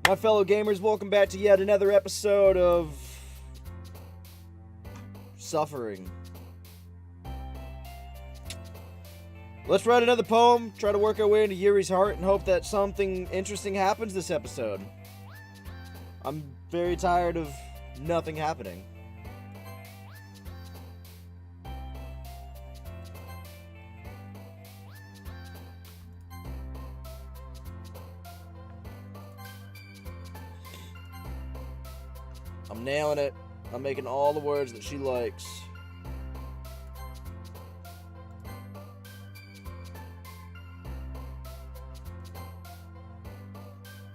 My fellow gamers, welcome back to yet another episode of Suffering. Let's write another poem, try to work our way into Yuri's heart, and hope that something interesting happens this episode. I'm very tired of nothing happening. I'm nailing it. I'm making all the words that she likes.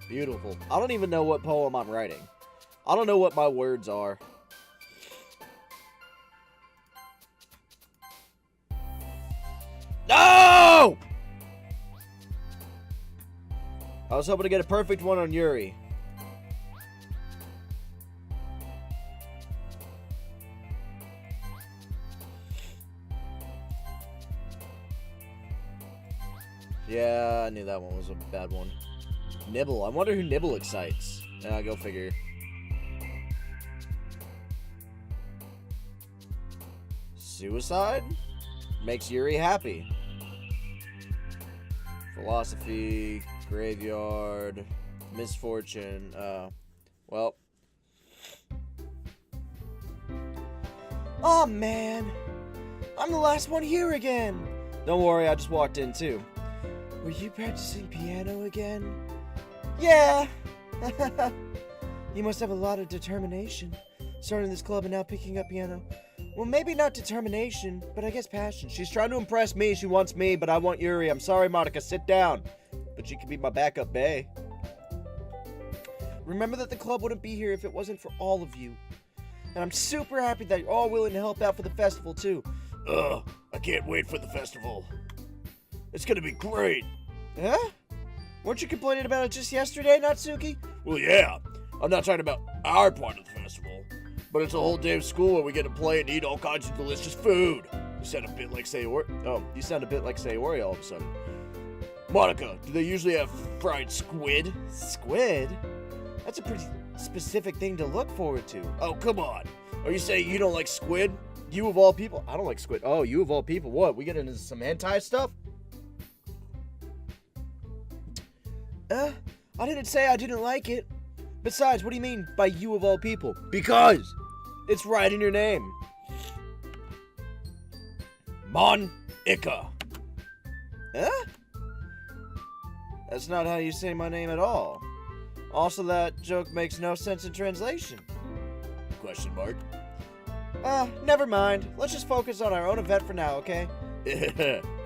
Beautiful. I don't even know what poem I'm writing. I don't know what my words are. No! I was hoping to get a perfect one on Yuri. Yeah, I knew that one was a bad one. Nibble. I wonder who Nibble excites. Go figure. Suicide? Makes Yuri happy. Philosophy, graveyard, misfortune. Well. Oh man, I'm the last one here again. Don't worry, I just walked in too. Were you practicing piano again? Yeah. You must have a lot of determination, starting this club and now picking up piano. Well, maybe not determination, but I guess passion. She's trying to impress me. She wants me, but I want Yuri. I'm sorry, Monica. Sit down. But she could be my backup bae. Remember that the club wouldn't be here if it wasn't for all of you. And I'm super happy that you're all willing to help out for the festival, too. I can't wait for the festival. It's gonna be great. Huh? Weren't you complaining about it just yesterday, Natsuki? Well, yeah. I'm not talking about our part of the festival. But it's a whole day of school where we get to play and eat all kinds of delicious food. You sound a bit like Sayori. Oh, you sound a bit like Sayori all of a sudden. Monica, do they usually have fried squid? Squid? That's a pretty specific thing to look forward to. Oh, come on. Are you saying you don't like squid? You of all people? I don't like squid. Oh, you of all people. What? We get into some hentai stuff? I didn't say I didn't like it. Besides, what do you mean by you of all people? Because it's right in your name. Mon-Ika. Huh? That's not how you say my name at all. Also, that joke makes no sense in translation. Question mark. Never mind. Let's just focus on our own event for now, okay?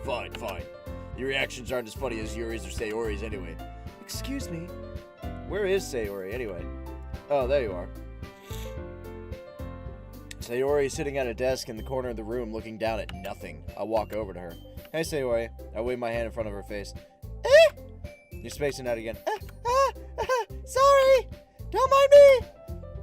Fine. Your reactions aren't as funny as Yuri's or Sayori's anyway. Excuse me. Where is Sayori, anyway? Oh, there you are. Sayori is sitting at a desk in the corner of the room looking down at nothing. I walk over to her. Hey, Sayori. I wave my hand in front of her face. You're spacing out again. Sorry! Don't mind me!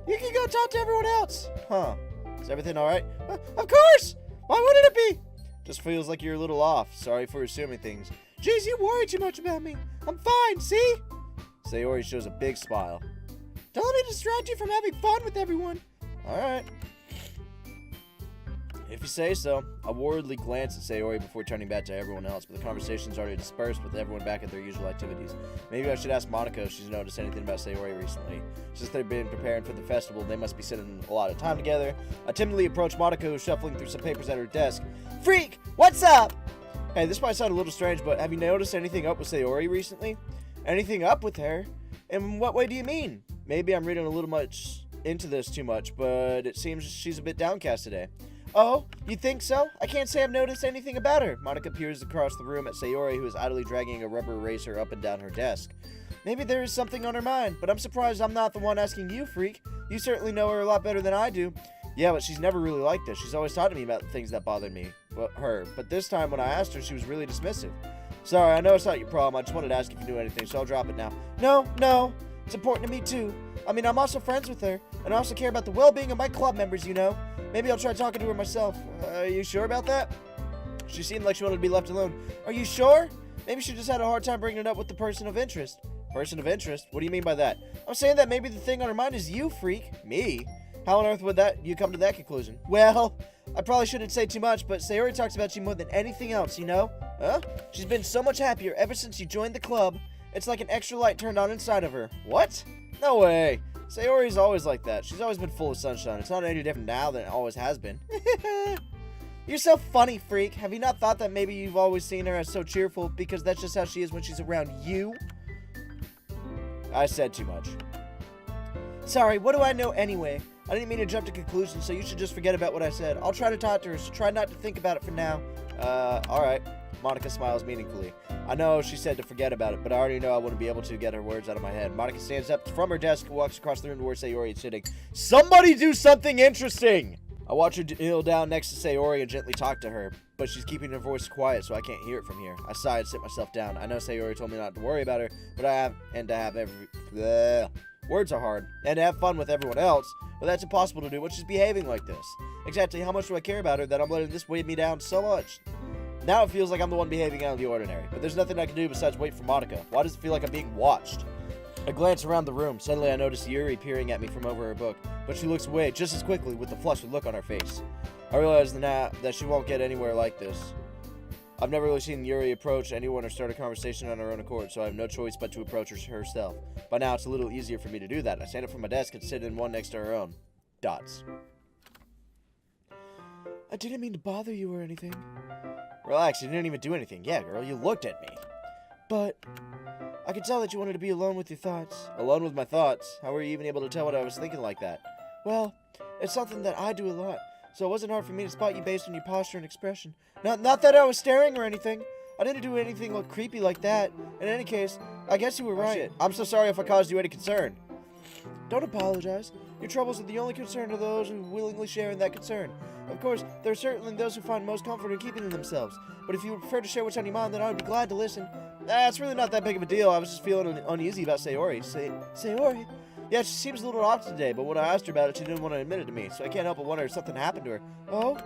You can go talk to everyone else. Huh. Is everything alright? Of course! Why wouldn't it be? Just feels like you're a little off. Sorry for assuming things. Jeez, you worry too much about me. I'm fine, see? Sayori shows a big smile. Don't let me distract you from having fun with everyone. Alright. If you say so. I worriedly glance at Sayori before turning back to everyone else, but the conversation's already dispersed with everyone back at their usual activities. Maybe I should ask Monica if she's noticed anything about Sayori recently. Since they've been preparing for the festival, they must be spending a lot of time together. I timidly approach Monica, who's shuffling through some papers at her desk. Freak! What's up? Hey, this might sound a little strange, but have you noticed anything up with Sayori recently? Anything up with her? In what way do you mean? Maybe I'm reading a little much into this too much, but it seems she's a bit downcast today. Oh, you think so? I can't say I've noticed anything about her. Monica peers across the room at Sayori, who is idly dragging a rubber eraser up and down her desk. Maybe there is something on her mind, but I'm surprised I'm not the one asking you, freak. You certainly know her a lot better than I do. Yeah, but she's never really like this. She's always talked to me about things that bothered me. But this time when I asked her, she was really dismissive. Sorry, I know it's not your problem. I just wanted to ask if you knew anything, so I'll drop it now. No. It's important to me, too. I mean, I'm also friends with her, and I also care about the well-being of my club members, you know. Maybe I'll try talking to her myself. Are you sure about that? She seemed like she wanted to be left alone. Are you sure? Maybe she just had a hard time bringing it up with the person of interest. Person of interest? What do you mean by that? I'm saying that maybe the thing on her mind is you, freak. Me? How on earth would you come to that conclusion? Well, I probably shouldn't say too much, but Sayori talks about you more than anything else, you know? Huh? She's been so much happier ever since you joined the club. It's like an extra light turned on inside of her. What? No way. Sayori's always like that. She's always been full of sunshine. It's not any different now than it always has been. You're so funny, freak. Have you not thought that maybe you've always seen her as so cheerful because that's just how she is when she's around you? I said too much. Sorry, what do I know anyway? I didn't mean to jump to conclusions, so you should just forget about what I said. I'll try to talk to her, so try not to think about it for now. Alright. Monica smiles meaningfully. I know she said to forget about it, but I already know I wouldn't be able to get her words out of my head. Monica stands up from her desk and walks across the room to where Sayori is sitting. Somebody do something interesting! I watch her kneel down next to Sayori and gently talk to her, but she's keeping her voice quiet so I can't hear it from here. I sigh and sit myself down. I know Sayori told me not to worry about her, but words are hard, and to have fun with everyone else, but that's impossible to do when she's behaving like this. Exactly how much do I care about her that I'm letting this weigh me down so much? Now it feels like I'm the one behaving out of the ordinary, but there's nothing I can do besides wait for Monica. Why does it feel like I'm being watched? I glance around the room. Suddenly I notice Yuri peering at me from over her book, but she looks away just as quickly with a flustered look on her face. I realize now that she won't get anywhere like this. I've never really seen Yuri approach anyone or start a conversation on her own accord, so I have no choice but to approach her herself. By now it's a little easier for me to do that. I stand up from my desk and sit in one next to her own. Dots. I didn't mean to bother you or anything. Relax, you didn't even do anything. Yeah, girl, you looked at me. But I could tell that you wanted to be alone with your thoughts. Alone with my thoughts? How were you even able to tell what I was thinking like that? Well, it's something that I do a lot, so it wasn't hard for me to spot you based on your posture and expression. Not that I was staring or anything. I didn't do anything look creepy like that. In any case, I guess you were right. I'm so sorry if I caused you any concern. Don't apologize. Your troubles are the only concern of those who willingly share in that concern. Of course, there are certainly those who find most comfort in keeping them themselves. But if you would prefer to share what's on your mind, then I would be glad to listen. It's really not that big of a deal. I was just feeling uneasy about Sayori. Sayori? Yeah, she seems a little off today, but when I asked her about it, she didn't want to admit it to me, so I can't help but wonder if something happened to her. Oh?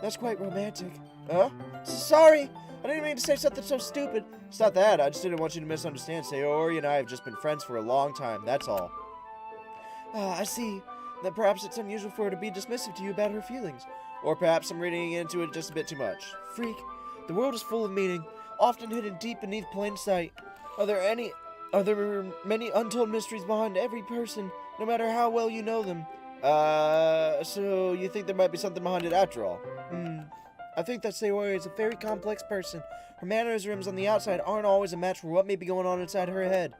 That's quite romantic. Huh? Sorry! I didn't mean to say something so stupid. It's not that. I just didn't want you to misunderstand. Sayori and I have just been friends for a long time, that's all. I see. That perhaps it's unusual for her to be dismissive to you about her feelings. Or perhaps I'm reading into it just a bit too much. Freak, the world is full of meaning, often hidden deep beneath plain sight. Are there many untold mysteries behind every person, no matter how well you know them? So you think there might be something behind it after all? I think that Sayori is a very complex person. Her mannerisms on the outside aren't always a match for what may be going on inside her head.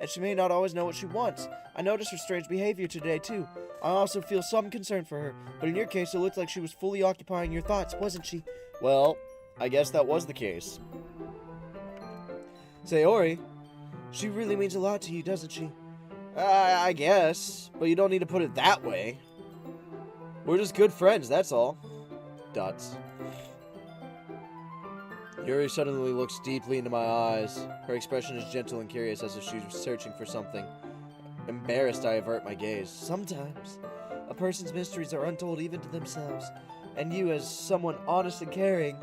And she may not always know what she wants. I noticed her strange behavior today, too. I also feel some concern for her, but in your case, it looked like she was fully occupying your thoughts, wasn't she? Well, I guess that was the case. Sayori, she really means a lot to you, doesn't she? I guess, but you don't need to put it that way. We're just good friends, that's all. Dots. Yuri suddenly looks deeply into my eyes. Her expression is gentle and curious, as if she was searching for something. Embarrassed, I avert my gaze. Sometimes, a person's mysteries are untold even to themselves, and you, as someone honest and caring,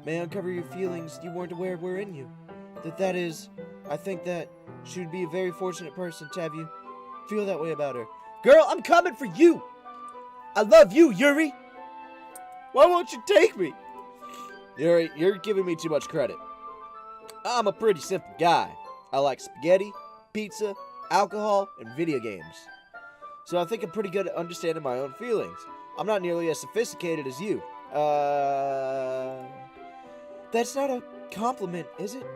may uncover your feelings you weren't aware were in you. That is, I think that she would be a very fortunate person to have you feel that way about her. Girl, I'm coming for you! I love you, Yuri! Why won't you take me? Yuri, you're giving me too much credit. I'm a pretty simple guy. I like spaghetti, pizza, alcohol, and video games. So I think I'm pretty good at understanding my own feelings. I'm not nearly as sophisticated as you. That's not a compliment, is it?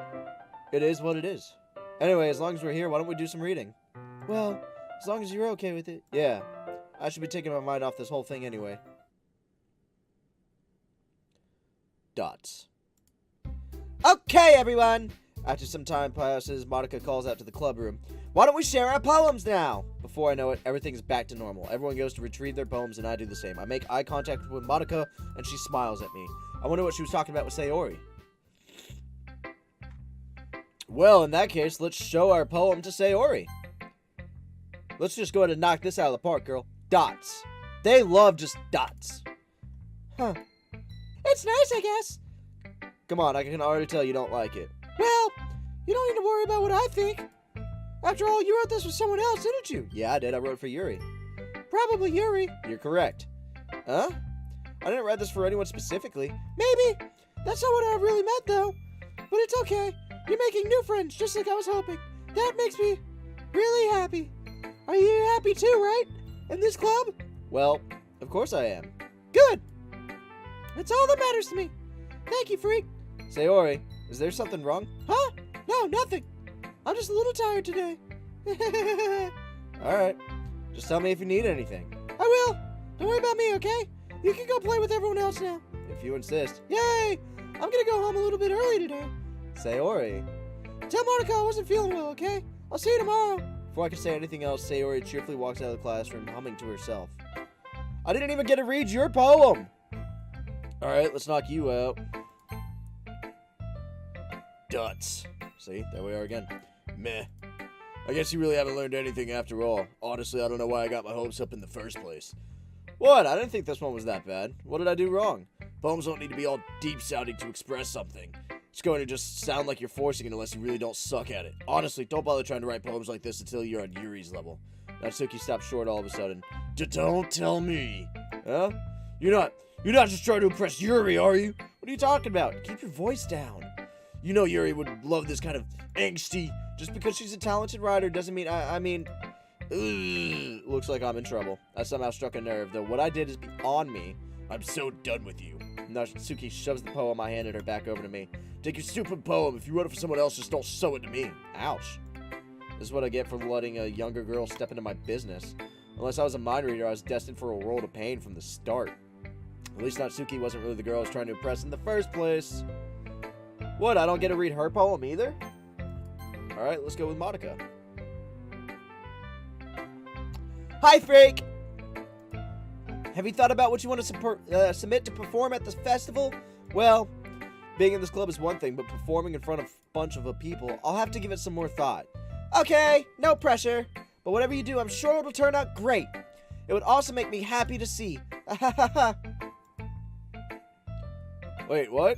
It is what it is. Anyway, as long as we're here, why don't we do some reading? Well, as long as you're okay with it. Yeah, I should be taking my mind off this whole thing anyway. Dots. Okay, everyone! After some time passes, Monica calls out to the club room. Why don't we share our poems now? Before I know it, everything's back to normal. Everyone goes to retrieve their poems, and I do the same. I make eye contact with Monica, and she smiles at me. I wonder what she was talking about with Sayori. Well, in that case, let's show our poem to Sayori. Let's just go ahead and knock this out of the park, girl. Dots. They love just dots. Huh. It's nice, I guess. Come on, I can already tell you don't like it. Well, you don't need to worry about what I think. After all, you wrote this for someone else, didn't you? Yeah, I did. I wrote it for Yuri. Probably Yuri. You're correct. Huh? I didn't write this for anyone specifically. Maybe. That's not what I really meant, though. But it's okay. You're making new friends, just like I was hoping. That makes me really happy. Are you happy too, right? In this club? Well, of course I am. Good. That's all that matters to me. Thank you, freak. Sayori, is there something wrong? Huh? No, nothing. I'm just a little tired today. Alright. Just tell me if you need anything. I will. Don't worry about me, okay? You can go play with everyone else now. If you insist. Yay! I'm gonna go home a little bit early today. Sayori. Tell Monica I wasn't feeling well, okay? I'll see you tomorrow. Before I can say anything else, Sayori cheerfully walks out of the classroom, humming to herself. I didn't even get to read your poem! Alright, let's knock you out. Duts. See, there we are again. Meh. I guess you really haven't learned anything after all. Honestly, I don't know why I got my hopes up in the first place. What? I didn't think this one was that bad. What did I do wrong? Poems don't need to be all deep-sounding to express something. It's going to just sound like you're forcing it unless you really don't suck at it. Honestly, don't bother trying to write poems like this until you're on Yuri's level. Natsuki stopped short all of a sudden. Don't tell me. Huh? You're not just trying to impress Yuri, are you? What are you talking about? Keep your voice down. You know Yuri would love this kind of angsty. Just because she's a talented writer doesn't mean, I mean... Ugh, looks like I'm in trouble. I somehow struck a nerve, though what I did is beyond me. I'm so done with you. Natsuki shoves the poem I handed her back over to me. Take your stupid poem. If you wrote it for someone else, just don't show it to me. Ouch. This is what I get for letting a younger girl step into my business. Unless I was a mind reader, I was destined for a world of pain from the start. At least Natsuki wasn't really the girl I was trying to impress in the first place. What, I don't get to read her poem either? Alright, let's go with Monica. Hi, Freak! Have you thought about what you want to submit to perform at this festival? Well, being in this club is one thing, but performing in front of a bunch of people, I'll have to give it some more thought. Okay, no pressure. But whatever you do, I'm sure it'll turn out great. It would also make me happy to see. Wait, what?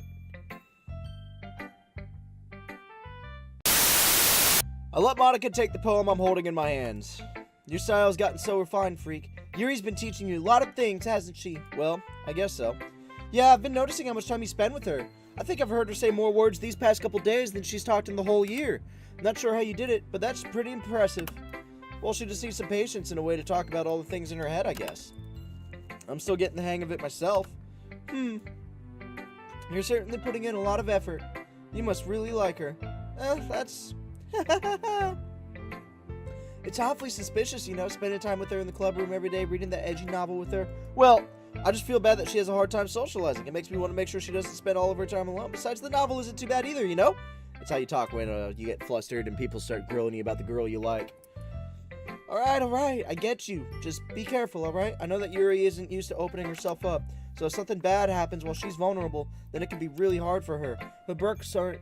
I let Monica take the poem I'm holding in my hands. Your style's gotten so refined, Freak. Yuri's been teaching you a lot of things, hasn't she? Well, I guess so. Yeah, I've been noticing how much time you spend with her. I think I've heard her say more words these past couple days than she's talked in the whole year. Not sure how you did it, but that's pretty impressive. Well, she just needs some patience and a way to talk about all the things in her head, I guess. I'm still getting the hang of it myself. You're certainly putting in a lot of effort. You must really like her. That's... It's awfully suspicious, you know, spending time with her in the club room every day, reading that edgy novel with her. Well, I just feel bad that she has a hard time socializing. It makes me want to make sure she doesn't spend all of her time alone. Besides, the novel isn't too bad either, you know? It's how you talk when you get flustered and people start grilling you about the girl you like. Alright, I get you. Just be careful, alright? I know that Yuri isn't used to opening herself up, so if something bad happens while she's vulnerable, then it can be really hard for her. But Burks aren't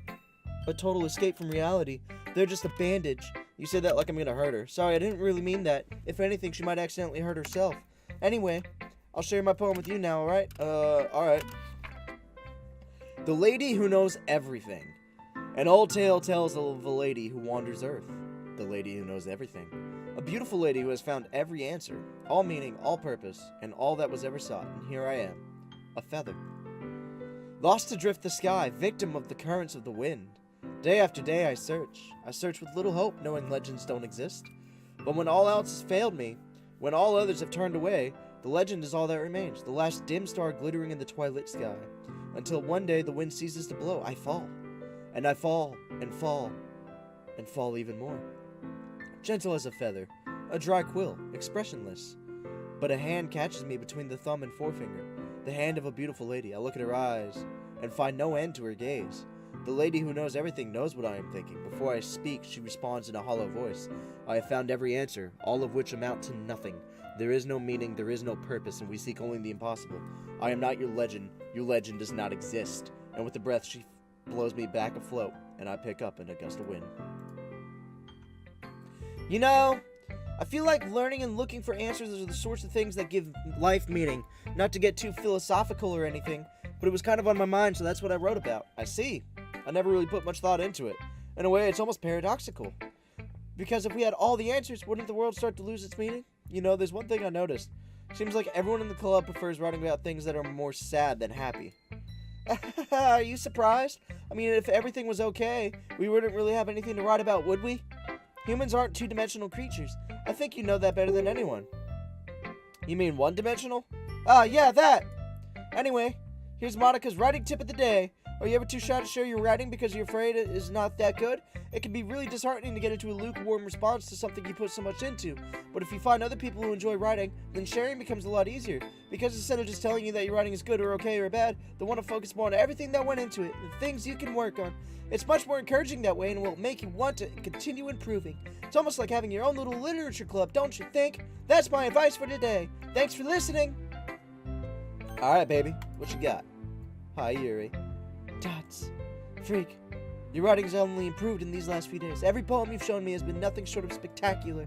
a total escape from reality. They're just a bandage. You said that like I'm gonna hurt her. Sorry, I didn't really mean that. If anything, she might accidentally hurt herself. Anyway, I'll share my poem with you now, alright? Alright. The Lady Who Knows Everything. An old tale tells of a lady who wanders Earth. The lady who knows everything. A beautiful lady who has found every answer, all meaning, all purpose, and all that was ever sought. And here I am, a feather. Lost adrift the sky, victim of the currents of the wind. Day after day I search with little hope, knowing legends don't exist. But when all else has failed me, when all others have turned away, the legend is all that remains, the last dim star glittering in the twilight sky. Until one day the wind ceases to blow, I fall. And I fall, and fall, and fall even more. Gentle as a feather, a dry quill, expressionless. But a hand catches me between the thumb and forefinger, the hand of a beautiful lady. I look at her eyes, and find no end to her gaze. The lady who knows everything knows what I am thinking. Before I speak, she responds in a hollow voice. I have found every answer, all of which amount to nothing. There is no meaning, there is no purpose, and we seek only the impossible. I am not your legend does not exist. And with a breath, she blows me back afloat, and I pick up in a gust of wind. You know, I feel like learning and looking for answers are the sorts of things that give life meaning. Not to get too philosophical or anything, but it was kind of on my mind, so that's what I wrote about. I see. I never really put much thought into it. In a way, it's almost paradoxical. Because if we had all the answers, wouldn't the world start to lose its meaning? You know, there's one thing I noticed. Seems like everyone in the club prefers writing about things that are more sad than happy. Are you surprised? I mean, if everything was okay, we wouldn't really have anything to write about, would we? Humans aren't two-dimensional creatures. I think you know that better than anyone. You mean one-dimensional? Yeah, that! Anyway, here's Monica's writing tip of the day. Are you ever too shy to share your writing because you're afraid it is not that good? It can be really disheartening to get into a lukewarm response to something you put so much into. But if you find other people who enjoy writing, then sharing becomes a lot easier. Because instead of just telling you that your writing is good or okay or bad, they'll want to focus more on everything that went into it, the things you can work on. It's much more encouraging that way and will make you want to continue improving. It's almost like having your own little literature club, don't you think? That's my advice for today. Thanks for listening. Alright, baby. What you got? Hi, Yuri. Dots. Freak. Your writing's only improved in these last few days. Every poem you've shown me has been nothing short of spectacular.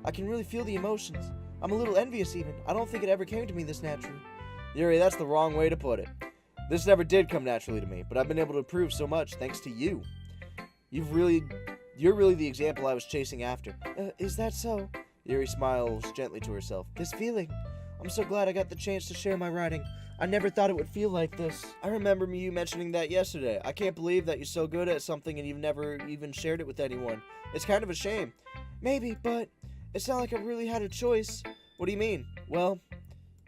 I can really feel the emotions. I'm a little envious even. I don't think it ever came to me this naturally. Yuri, that's the wrong way to put it. This never did come naturally to me, but I've been able to improve so much thanks to you. You're really the example I was chasing after. Is that so? Yuri smiles gently to herself. This feeling. I'm so glad I got the chance to share my writing. I never thought it would feel like this. I remember you mentioning that yesterday. I can't believe that you're so good at something and you've never even shared it with anyone. It's kind of a shame. Maybe, but it's not like I really had a choice. What do you mean? Well,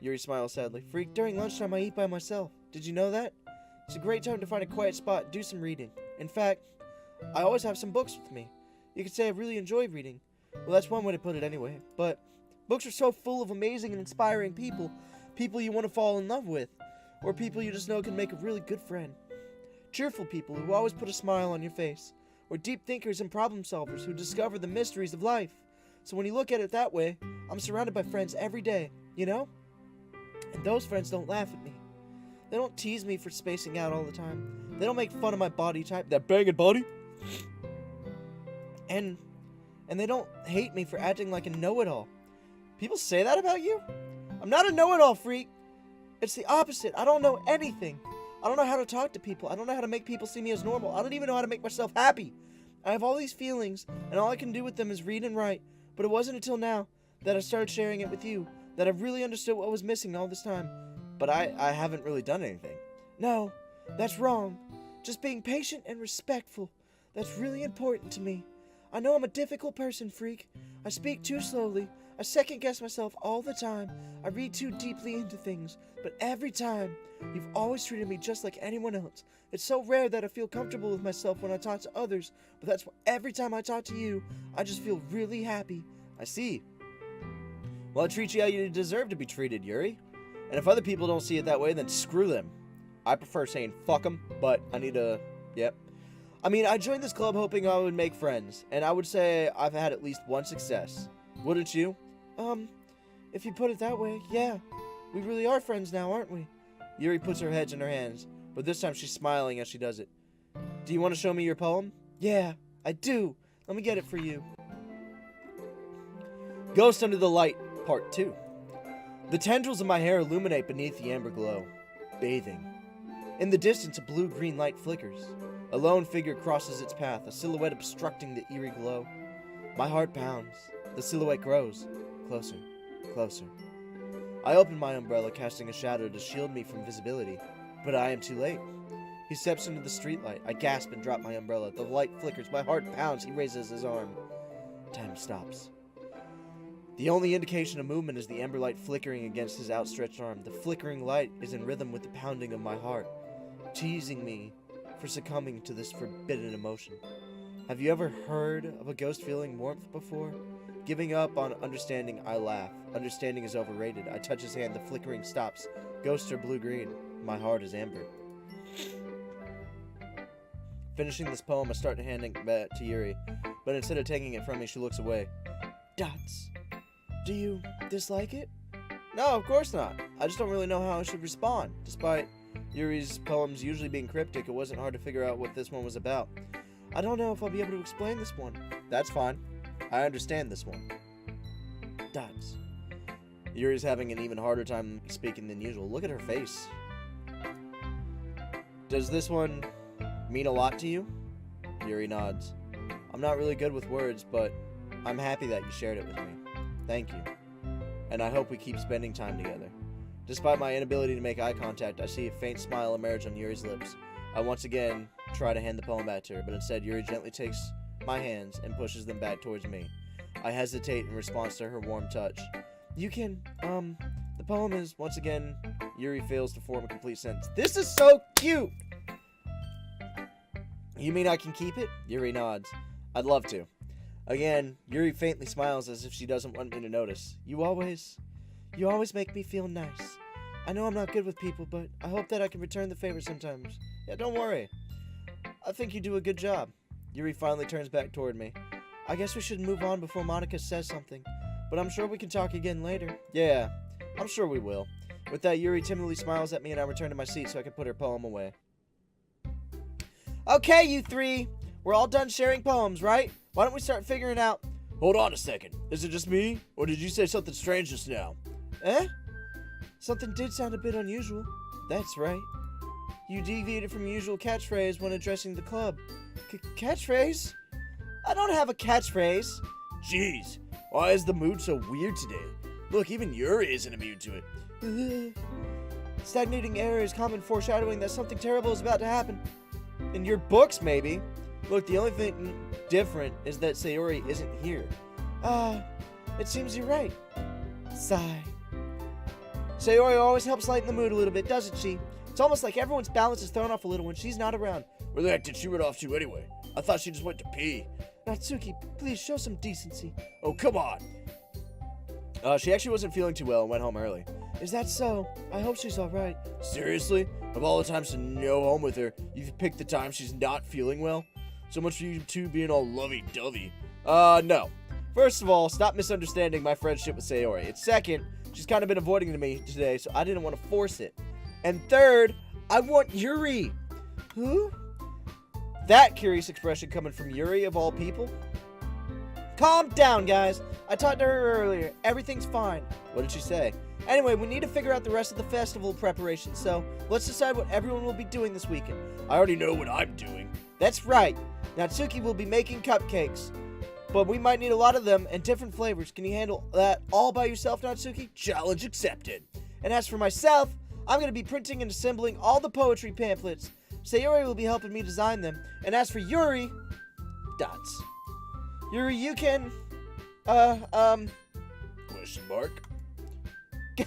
Yuri smiles sadly. Freak, during lunchtime I eat by myself. Did you know that? It's a great time to find a quiet spot and do some reading. In fact, I always have some books with me. You could say I really enjoy reading. Well, that's one way to put it anyway. But books are so full of amazing and inspiring people. People you want to fall in love with. Or people you just know can make a really good friend. Cheerful people who always put a smile on your face. Or deep thinkers and problem solvers who discover the mysteries of life. So when you look at it that way, I'm surrounded by friends every day, you know? And those friends don't laugh at me. They don't tease me for spacing out all the time. They don't make fun of my body type, that banging body. And they don't hate me for acting like a know-it-all. People say that about you? I'm not a know-it-all, freak. It's the opposite. I don't know anything. I don't know how to talk to people. I don't know how to make people see me as normal. I don't even know how to make myself happy. I have all these feelings, and all I can do with them is read and write. But it wasn't until now that I started sharing it with you that I really understood what was missing all this time. But I haven't really done anything. No, that's wrong. Just being patient and respectful. That's really important to me. I know I'm a difficult person, freak. I speak too slowly. I second-guess myself all the time. I read too deeply into things. But every time, you've always treated me just like anyone else. It's so rare that I feel comfortable with myself when I talk to others. But that's why every time I talk to you, I just feel really happy. I see. Well, I treat you how you deserve to be treated, Yuri. And if other people don't see it that way, then screw them. I prefer saying fuck them, but I need to... Yep. I mean, I joined this club hoping I would make friends, and I would say I've had at least one success. Wouldn't you? If you put it that way, yeah. We really are friends now, aren't we? Yuri puts her head in her hands, but this time she's smiling as she does it. Do you want to show me your poem? Yeah, I do. Let me get it for you. Ghost Under the Light, Part 2. The tendrils of my hair illuminate beneath the amber glow, bathing. In the distance, a blue-green light flickers. A lone figure crosses its path, a silhouette obstructing the eerie glow. My heart pounds. The silhouette grows. Closer, closer. I open my umbrella, casting a shadow to shield me from visibility. But I am too late. He steps into the streetlight. I gasp and drop my umbrella. The light flickers. My heart pounds. He raises his arm. Time stops. The only indication of movement is the amber light flickering against his outstretched arm. The flickering light is in rhythm with the pounding of my heart, teasing me for succumbing to this forbidden emotion. Have you ever heard of a ghost feeling warmth before? Giving up on understanding, I laugh. Understanding is overrated. I touch his hand. The flickering stops. Ghosts are blue-green. My heart is amber. Finishing this poem, I start handing it back to Yuri, but instead of taking it from me, she looks away. Dots. Do you dislike it? No, of course not. I just don't really know how I should respond. Despite Yuri's poems usually being cryptic, it wasn't hard to figure out what this one was about. I don't know if I'll be able to explain this one. That's fine. I understand this one. Dots. Yuri's having an even harder time speaking than usual. Look at her face. Does this one mean a lot to you? Yuri nods. I'm not really good with words, but I'm happy that you shared it with me. Thank you. And I hope we keep spending time together. Despite my inability to make eye contact, I see a faint smile emerge on Yuri's lips. I once again try to hand the poem back to her, but instead Yuri gently takes my hands and pushes them back towards me. I hesitate in response to her warm touch. You can, the poem is, once again, Yuri fails to form a complete sentence. This is so cute! You mean I can keep it? Yuri nods. I'd love to. Again, Yuri faintly smiles as if she doesn't want me to notice. You always make me feel nice. I know I'm not good with people, but I hope that I can return the favor sometimes. Yeah, don't worry. I think you do a good job. Yuri finally turns back toward me. I guess we should move on before Monica says something, but I'm sure we can talk again later. Yeah, I'm sure we will. With that, Yuri timidly smiles at me and I return to my seat so I can put her poem away. Okay, you three. We're all done sharing poems, right? Why don't we start figuring out... Hold on a second. Is it just me? Or did you say something strange just now? Eh? Something did sound a bit unusual. That's right. You deviated from your usual catchphrase when addressing the club. Catchphrase? I don't have a catchphrase. Jeez, why is the mood so weird today? Look, even Yuri isn't immune to it. Stagnating air is common foreshadowing that something terrible is about to happen. In your books, maybe. Look, the only thing different is that Sayori isn't here. It seems you're right. Sigh. Sayori always helps lighten the mood a little bit, doesn't she? It's almost like everyone's balance is thrown off a little when she's not around. Where the heck did she run off to anyway? I thought she just went to pee. Natsuki, please show some decency. Oh, come on. She actually wasn't feeling too well and went home early. Is that so? I hope she's alright. Seriously? Of all the times to go home with her, you've picked the time she's not feeling well? So much for you two being all lovey-dovey. No. First of all, stop misunderstanding my friendship with Sayori. And second, she's kind of been avoiding me today, so I didn't want to force it. And third, I want Yuri. Who? That curious expression coming from Yuri, of all people. Calm down, guys. I talked to her earlier. Everything's fine. What did she say? Anyway, we need to figure out the rest of the festival preparations, so let's decide what everyone will be doing this weekend. I already know what I'm doing. That's right. Natsuki will be making cupcakes, but we might need a lot of them and different flavors. Can you handle that all by yourself, Natsuki? Challenge accepted. And as for myself, I'm going to be printing and assembling all the poetry pamphlets. Sayori will be helping me design them. And as for Yuri... Dots. Yuri, you can... Question mark?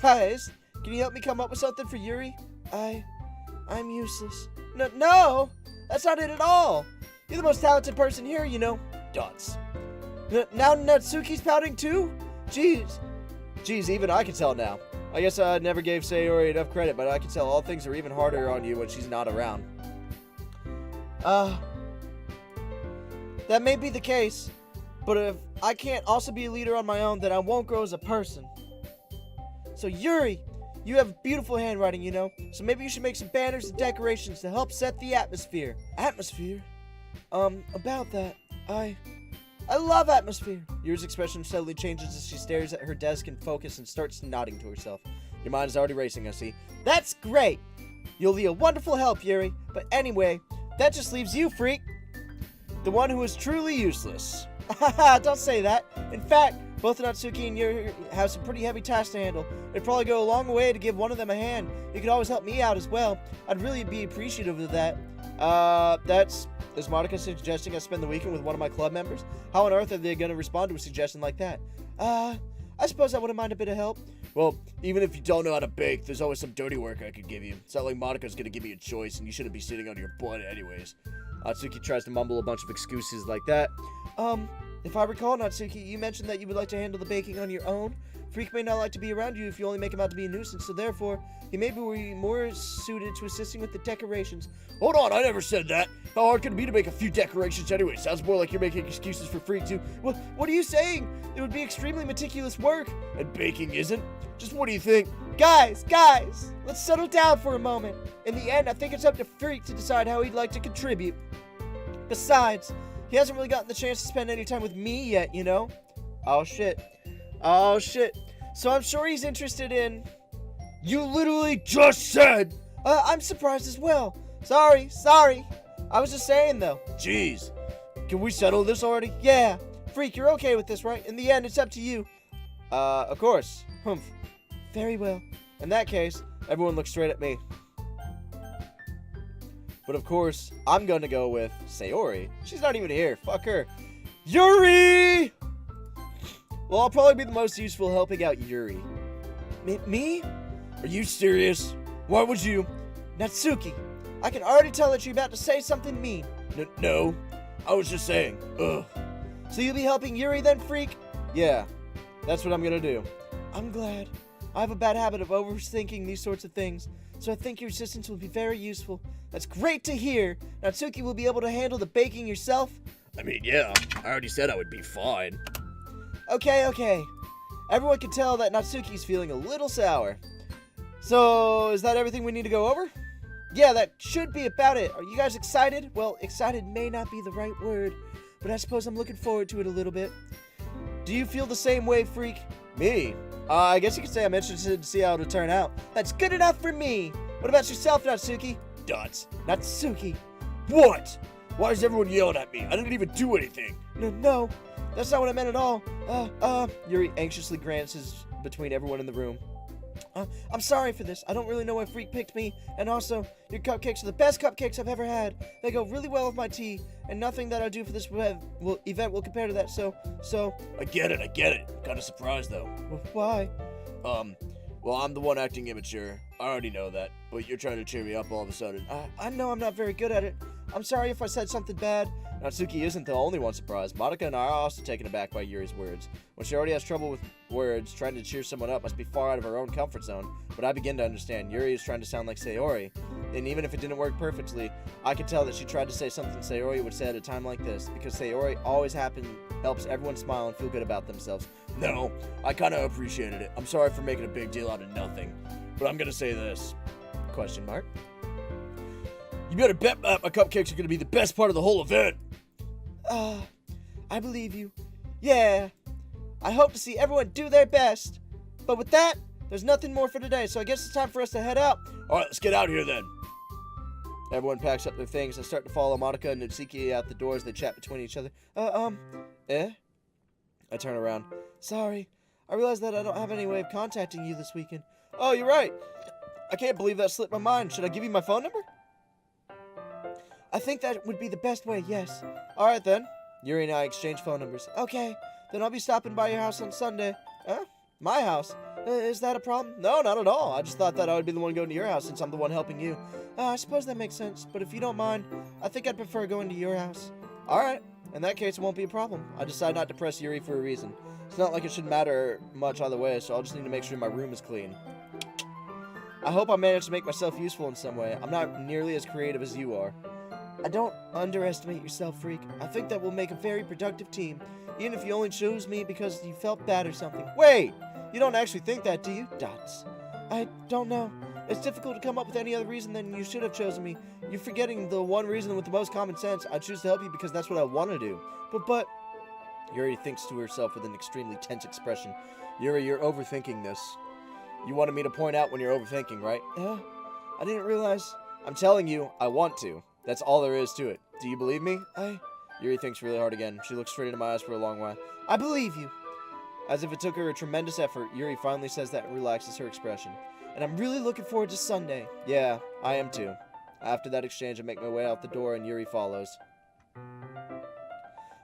Guys, can you help me come up with something for Yuri? I'm useless. No! That's not it at all! You're the most talented person here, you know. Dots. Now Natsuki's pouting too? Jeez, even I can tell now. I guess I never gave Sayori enough credit, but I can tell all things are even harder on you when she's not around. That may be the case, but if I can't also be a leader on my own, then I won't grow as a person. So Yuri, you have beautiful handwriting, you know, so maybe you should make some banners and decorations to help set the atmosphere. Atmosphere? About that, I love atmosphere. Yuri's expression suddenly changes as she stares at her desk in focus and starts nodding to herself. Your mind is already racing, I see. That's great! You'll be a wonderful help, Yuri. But anyway, that just leaves you, freak. The one who is truly useless. Haha, don't say that. In fact, both Natsuki and Yuri have some pretty heavy tasks to handle. It'd probably go a long way to give one of them a hand. You could always help me out as well. I'd really be appreciative of that. Is Monica suggesting I spend the weekend with one of my club members? How on earth are they going to respond to a suggestion like that? I suppose I wouldn't mind a bit of help. Well, even if you don't know how to bake, there's always some dirty work I could give you. It's not like Monica's going to give me a choice, and you shouldn't be sitting on your butt anyways. Natsuki tries to mumble a bunch of excuses like that. If I recall, Natsuki, you mentioned that you would like to handle the baking on your own. Freak may not like to be around you if you only make him out to be a nuisance, so therefore, he may be more suited to assisting with the decorations. Hold on, I never said that. How hard could it be to make a few decorations anyway? Sounds more like you're making excuses for Freak too. What are you saying? It would be extremely meticulous work. And baking isn't? Just what do you think? Guys, let's settle down for a moment. In the end, I think it's up to Freak to decide how he'd like to contribute. Besides, he hasn't really gotten the chance to spend any time with me yet, you know? Oh shit. So I'm sure he's interested in... You literally just said... I'm surprised as well. Sorry. I was just saying, though. Jeez. Can we settle this already? Yeah. Freak, you're okay with this, right? In the end, it's up to you. Of course. Humph. Very well. In that case, everyone looks straight at me. But of course, I'm gonna go with Sayori. She's not even here. Fuck her. Yuri! Well, I'll probably be the most useful helping out Yuri. Me? Are you serious? Why would you? Natsuki, I can already tell that you're about to say something mean. No, I was just saying. Ugh. So you'll be helping Yuri then, Freak? Yeah, that's what I'm gonna do. I'm glad. I have a bad habit of overthinking these sorts of things, so I think your assistance will be very useful. That's great to hear. Natsuki will be able to handle the baking yourself? I mean, yeah, I already said I would be fine. Okay. Everyone can tell that Natsuki's feeling a little sour. So, is that everything we need to go over? Yeah, that should be about it. Are you guys excited? Well, excited may not be the right word, but I suppose I'm looking forward to it a little bit. Do you feel the same way, Freak? Me? I guess you could say I'm interested to see how it'll turn out. That's good enough for me. What about yourself, Natsuki? Dots. Natsuki. What? Why is everyone yelling at me? I didn't even do anything. No, that's not what I meant at all. Yuri anxiously glances between everyone in the room. I'm sorry for this. I don't really know why Freak picked me. And also, your cupcakes are the best cupcakes I've ever had. They go really well with my tea. And nothing that I do for this event will compare to that. So... I get it. Kinda surprised, though. Why? Well, I'm the one acting immature. I already know that. But you're trying to cheer me up all of a sudden. I know I'm not very good at it. I'm sorry if I said something bad. Natsuki isn't the only one surprised. Monica and I are also taken aback by Yuri's words. When she already has trouble with words, trying to cheer someone up must be far out of her own comfort zone. But I begin to understand. Yuri is trying to sound like Sayori. And even if it didn't work perfectly, I could tell that she tried to say something Sayori would say at a time like this. Because Sayori always helps everyone smile and feel good about themselves. No, I kinda appreciated it. I'm sorry for making a big deal out of nothing. But I'm gonna say this. Question mark? You better bet my cupcakes are gonna be the best part of the whole event. I believe you. Yeah. I hope to see everyone do their best. But with that, there's nothing more for today, so I guess it's time for us to head out. Alright, let's get out of here then. Everyone packs up their things and start to follow Monica and Natsuki out the door as they chat between each other. I turn around. Sorry. I realized that I don't have any way of contacting you this weekend. Oh, you're right. I can't believe that slipped my mind. Should I give you my phone number? I think that would be the best way, yes. Alright then. Yuri and I exchange phone numbers. Okay, then I'll be stopping by your house on Sunday. My house? Is that a problem? No, not at all. I just thought that I would be the one going to your house since I'm the one helping you. I suppose that makes sense, but if you don't mind, I think I'd prefer going to your house. Alright. In that case, it won't be a problem. I decide not to press Yuri for a reason. It's not like it should matter much either way, so I'll just need to make sure my room is clean. I hope I managed to make myself useful in some way. I'm not nearly as creative as you are. I don't underestimate yourself, Freak. I think that we'll make a very productive team, even if you only chose me because you felt bad or something. Wait! You don't actually think that, do you? Dots. I don't know. It's difficult to come up with any other reason than you should have chosen me. You're forgetting the one reason with the most common sense. I choose to help you because that's what I want to do. But... Yuri thinks to herself with an extremely tense expression. Yuri, you're overthinking this. You wanted me to point out when you're overthinking, right? Yeah. I didn't realize... I'm telling you, I want to. That's all there is to it. Do you believe me? Yuri thinks really hard again. She looks straight into my eyes for a long while. I believe you. As if it took her a tremendous effort, Yuri finally says that and relaxes her expression. And I'm really looking forward to Sunday. Yeah, I am too. After that exchange, I make my way out the door and Yuri follows.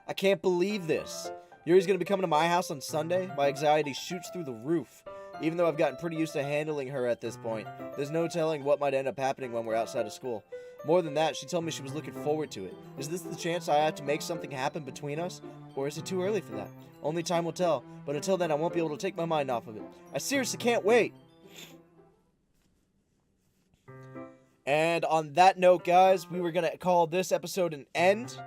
I can't believe this. Yuri's gonna be coming to my house on Sunday? My anxiety shoots through the roof. Even though I've gotten pretty used to handling her at this point, there's no telling what might end up happening when we're outside of school. More than that, she told me she was looking forward to it. Is this the chance I have to make something happen between us? Or is it too early for that? Only time will tell, but until then I won't be able to take my mind off of it. I seriously can't wait! And on that note, guys, we were going to call this episode an end.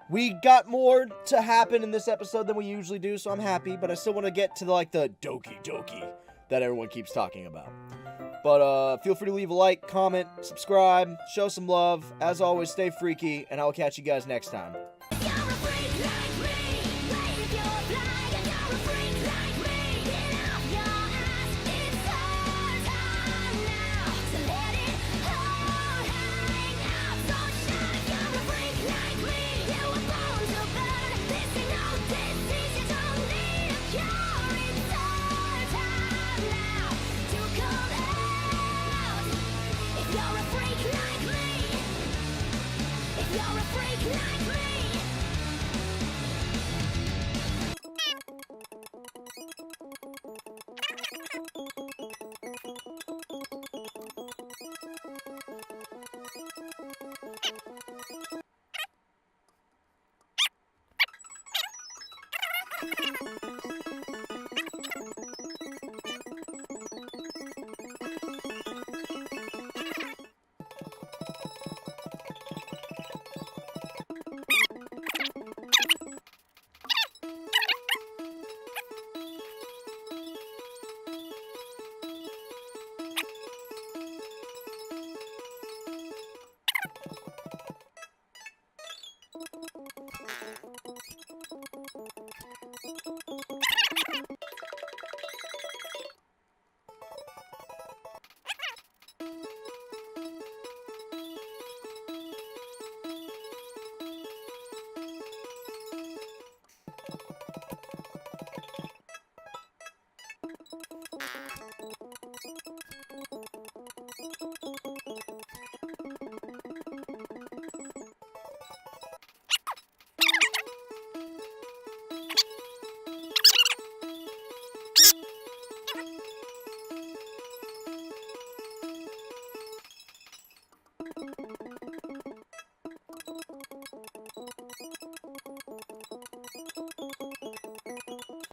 We got more to happen in this episode than we usually do, so I'm happy, but I still want to get to the Doki Doki that everyone keeps talking about. But feel free to leave a like, comment, subscribe, show some love. As always, stay freaky, and I will catch you guys next time.